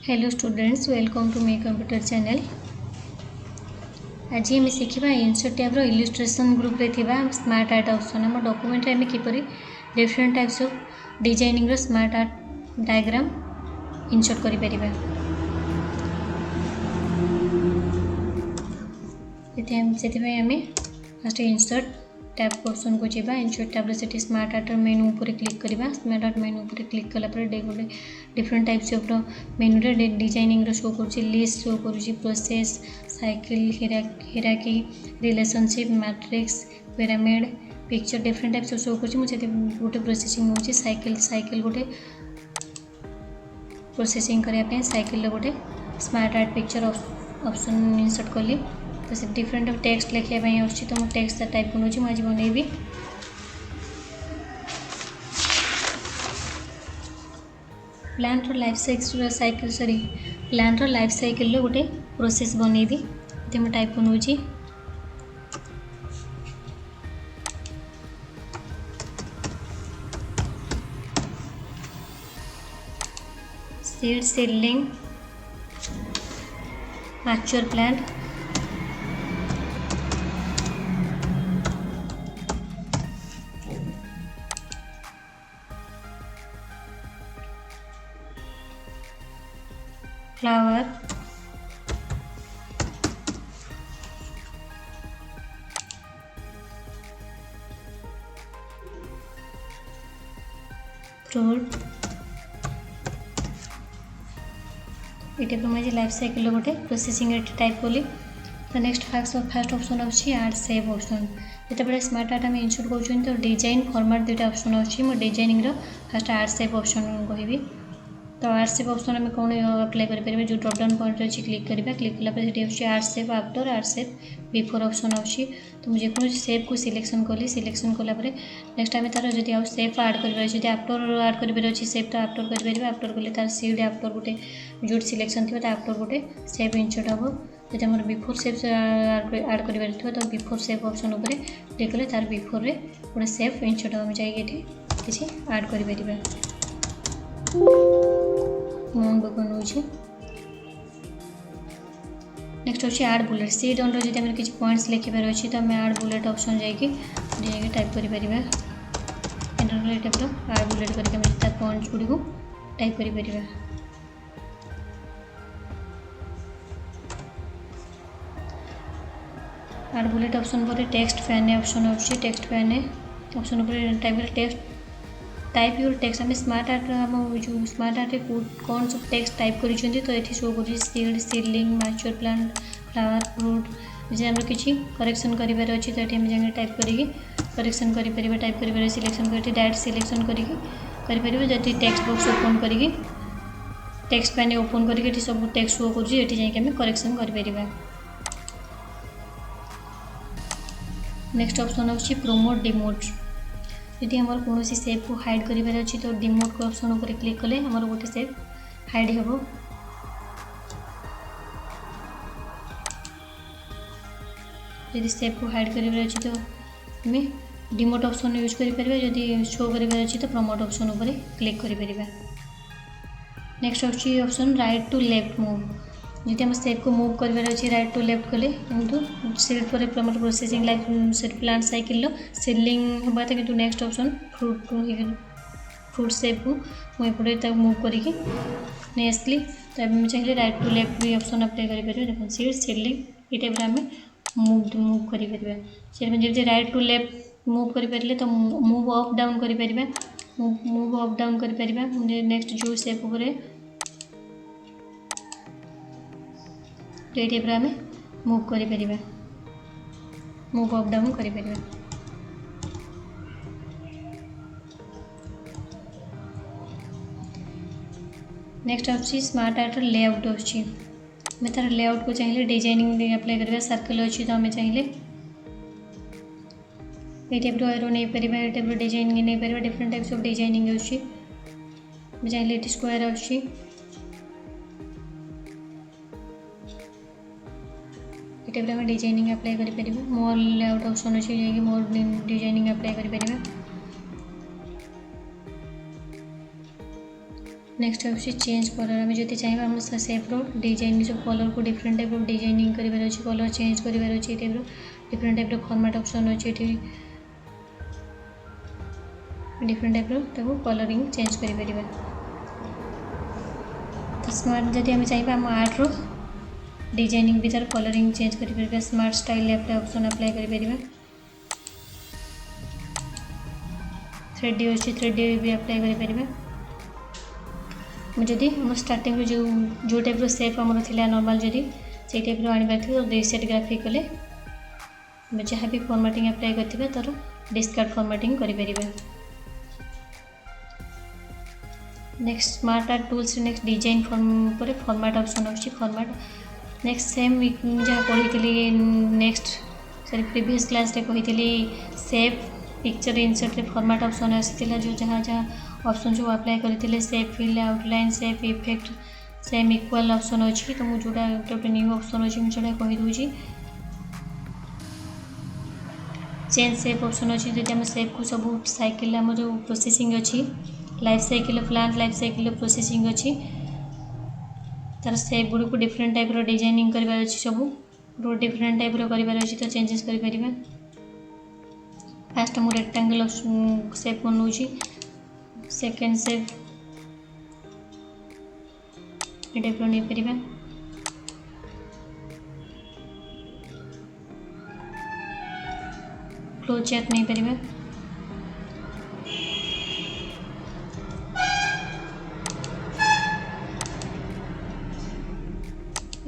Hello students, welcome to my computer channel. आज आम शिखा इंसर्ट टैब्र इलस्ट्रेशन ग्रुप रे थिबा स्मार्ट आर्ट ऑप्शन आम डॉक्यूमेंट आम किपरि डिफरेंट टाइप्स ऑफ डिजाइनिंग रो स्मार्ट आर्ट डायग्राम इंसर्ट करि परिबा। एते हम सेति आम फर्स्ट इंसर्ट टैब ऑप्शन को जीवा। इंसर्ट टैब से स्मार्ट आर्ट मेनू पर क्लिक करवा। स्मार्ट आर्ट मेनू पर क्लिक कला गोटे डिफरेंट टाइप्स ऑफ मेनू रे डिजाइनिंग शो कर लिस्ट शो कर process cycle hierarchy relationship matrix pyramid picture different types of show कर गोटे प्रोसेसिंग हो साइकिल गोटे प्रोसेसिंग करने साइकिल गोटे smart art picture option insert कली। तो से डिफरेंट टेक्स्ट लिखाई आसुच्छी तो मुझे टेक्स्ट टाइप कर मुझे बनैबी। Plant life cycle plant life cycle गोटे प्रोसेस बनैबी। तो मुझे टाइप कर seed seedling mature plant flower fruit ये मुझे लाइफ साइकिल गोटे प्रोसेसिंग टाइप कली। तो नेक्स्ट फास्ट ऑप्शन अच्छी आर्ट सेव ऑप्शन। जिते स्मार्ट आर्ट आम इंसर्ट कर तो डिजाइन फॉर्मेट दुईटा ऑप्शन अच्छी मो designing first art save option कहबी। तो आर्ट सेव ऑप्शन आम कौन अप्लाई करें जो ड्रॉप डाउन पॉइंट अच्छी क्लिक करा। क्लिक कला art save after art save before option अच्छी। तो मुझे जेको सेव को सिलेक्शन कली। सिलेक्शन कलापर नेक्स्ट आम तार जब सेव आड कर आफ्टर आड कर सेव तो आफ्टर कर आफ्टर कले तार सीड आफ्टर गोटे जो सिलेक्शन थी आफ्टर गोटे सेव इंसर्ट हम। जब आम बिफोर सेव आड कर तो बिफोर सेव ऑप्शन उपर क्लिक कले तार बिफोर रे गोटे सेव इंसर्ट हम जाइए किसी आड कर नेक्स्ट अच्छे आड बुलेट सी डन जब आम किसी पॉइंट्स लिखार अच्छी तो आम आड बुलेट ऑप्शन जाकि टाइप कर टाइप आड बुलेट कर पॉइंट्स गुड़ी को टाइप कर आड बुलेट ऑप्शन पर टेक्स्ट फैन ऑप्शन अच्छी। टेक्स्ट फैन ऑप्शन पर टाइप योर टेक्स्ट आम स्मार्ट आर्ट आम जो स्मार्ट आर्ट कौन सब टेक्स्ट टाइप कर तो ये शो कर seed seedling mature plant flower fruit जैसे आम किसी करेक्शन करार अच्छी तो ये जाए टाइप करेक्शन कर टाइप कर सिलेक्शन कर डायरेक्ट सिलेक्शन कर टेक्स्ट बॉक्स ओपन कर टेक्स्ट पैन ओपन कर सब टेक्स्ट शो कर जाए करेक्शन कर। नेक्स्ट ऑप्शन अच्छी प्रोमोट डिमोट। यदि आम कौन सेव को हाइड करार अच्छी तो डिमोट को ऑप्शन पर क्लिक कले आम गोटे सेव हाइड हम। यदि सेव को हाइड करार अच्छी तो आम डिमोट ऑप्शन यूज कर शो करार अच्छी तो प्रमोट ऑप्शन पर क्लिक कर। नेक्स्ट अच्छी option right to left move. जब आम सेव को मूव करार अच्छी राइट टू लेफ्ट कले किंतु सीड पर promote processing life plant cycle seedling होगा था कि नेक्स्ट ऑप्शन फ्रूट सेव को मुझे मूव करके नहीं आसली। तो चाहिए राइट टू लेफ्ट भी ऑप्शन अप्लाई कर सीड सीडलिंग ये टाइप आम मूव कर जब राइट टू लेफ्ट मूव कर तो मूव अप डाउन कर मूव अप डाउन कर नेक्स्ट जो सेव पर ये टाइप आम मूव कर मूव अप डाउन कर। नेक्स्ट अच्छी स्मार्ट आर्ट लेआउट अच्छी। मैं तार लेआउट को चाहिए डिजाइनिंग अप्लाई करवा सर्कल अच्छी तो आम चाहिए ये टाइप एरो नहीं पार ये टाइप डिजाइनिंग नहीं पार डिफरेंट टाइप्स ऑफ डिजाइनिंग अच्छी। चाहिए स्क्वायर अच्छी टाइप आम डिजाइनिंग अप्लाई कर मोर लेआउट ऑप्शन अच्छे जाकि मोर डिजाइनिंग अप्लाई कर। नेक्स्ट होची चेंज कलर आम जब चाहिए आम सेप्र डिजाइन सब कलर को डिफरेंट टाइप डिजाइनिंग कर कलर चेंज कर type different type format option अच्छे डिफरेंट टाइप कलरिंग चेंज कर तो स्मार्ट जब आम चाहिए आम आर्ट्र डिजाइनिंग भी तार कलरिंग चेंज कर smart style apply option apply कर 3D अच्छी 3D भी अप्लाई कर जदि आम स्टार्टिंग जो टाइप सेप आमर था नॉर्मल जदि से टाइप आने तो रिसेट ग्राफिक कले जहाँ भी फॉर्मेटिंग अप्लाई करथिबा तार डिस्कार्ड फॉर्मेटिंग करें। Next smart art tools next design पर फॉर्मेट ऑप्शन अच्छी फॉर्मेट नेक्स्ट सेम जहाँ पढ़ी नेक्स्ट सॉरी प्रीवियस क्लास रे कही सेप पिक्चर इंसर्ट रे फॉर्मेट ऑप्शन आसाला जो जहाँ जहाँ ऑप्शन जो अप्लाई करते सेप फिल आउटलाइन सेप इफेक्ट सेम इक्वल ऑप्शन अच्छी तो मुझे गोटे न्यू ऑप्शन अच्छी मुझे कहीदे चेंज सेप ऑप्शन अच्छी जब आम सेप को सब साइकिल आम जो प्रोसेसिंग अच्छी life cycle plant life cycle processing अच्छी तार सेप गुड़ को डिफरेंट टाइप डिजाइनिंग करार अच्छी सब डिफरेंट टाइप करार अच्छी तो चेंजेस करें। फास्ट मुझे रेक्टांगल सेप बनाऊँगी सेकेंड सेप टाइप नहीं पार फ्लो चार्ट नहीं पार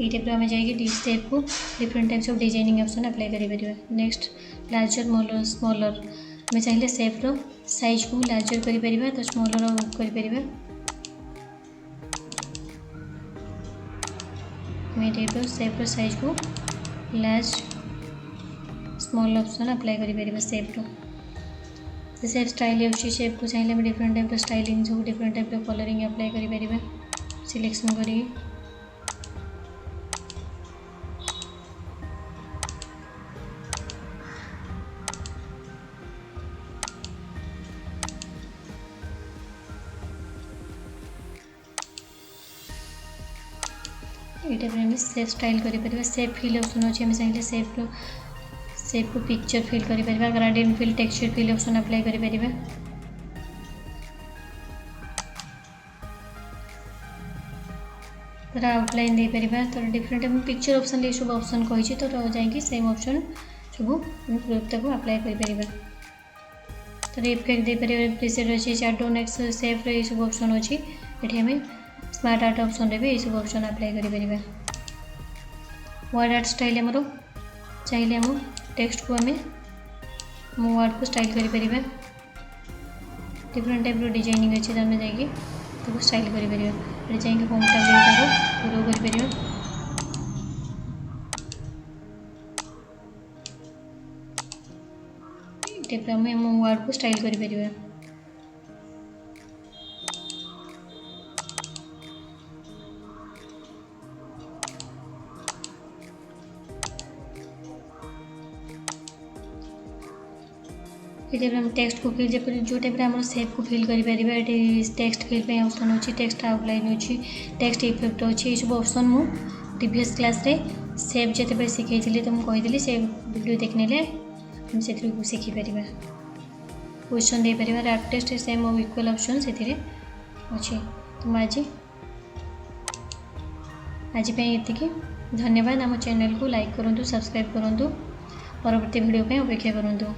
ये टाइप आम जाइए स्टेप को different types of designing option apply करें। नेक्स्ट लार्जर स्मॉलर आम चाहिए सेप्र साइज को लार्जर कर तो स्मॉलर कर टाइप सेप्र साइज को लार्ज स्मॉल ऑप्शन अप्लाई कर सेप्र सेप स्टाइल अच्छी सेप को चाहिए डिफरेंट टाइप स्टाइलिंग सब डिफरेंट टाइप कलरिंग अप्लाई कर सिलेक्शन करी ये सेप स्टाइल कर सेप फिल ऑप्शन अच्छे आम चाहिए सेप को पिक्चर फिल कर gradient fill texture fill option apply कर आउटलाइन दे पार तो डिफरेंट पिक्चर ऑप्शन ये सब ऑप्शन कही तो जाकि सेम ऑप्शन सब अप्लाई कर तो इफेक्ट दे पारे प्रीसेट अच्छी शैडो नेक्स्ट सेप ये सब ऑप्शन अच्छी ये आम स्मार्ट आर्ट ऑप्शन रे भी ये सब ऑप्शन अप्लाई कर वर्ड आर्ट स्टाइल आमर चाहिए आम टेक्स्ट को आम वर्ड को स्टाइल कर डिफरेंट टाइप डिजाइनिंग अच्छे तो आम जाकि स्टाइल कर चाहिए होम टैब रो कर आम वर्ड को स्टाइल कर ये हम टेक्स्ट को फिल जो टाइप आम सेप को फिल करें टेक्स्ट फिल पे ऑप्शन अच्छी टेक्स्ट आउटलाइन अच्छी टेक्स्ट इफेक्ट अच्छी सब ऑप्शन मु प्रीवियस क्लास रे सेप जिते शिखई तो मुझे कही से वीडियो देखने हम से शिखिपर क्वेश्चन दे पार रैप टेस्ट सेम और इक्वल ऑप्शन से अच्छे तो आज ये धन्यवाद। आम चैनल को लाइक करूँ सब्सक्राइब करूँ परवर्ती वीडियो पे अपेक्षा करूँ।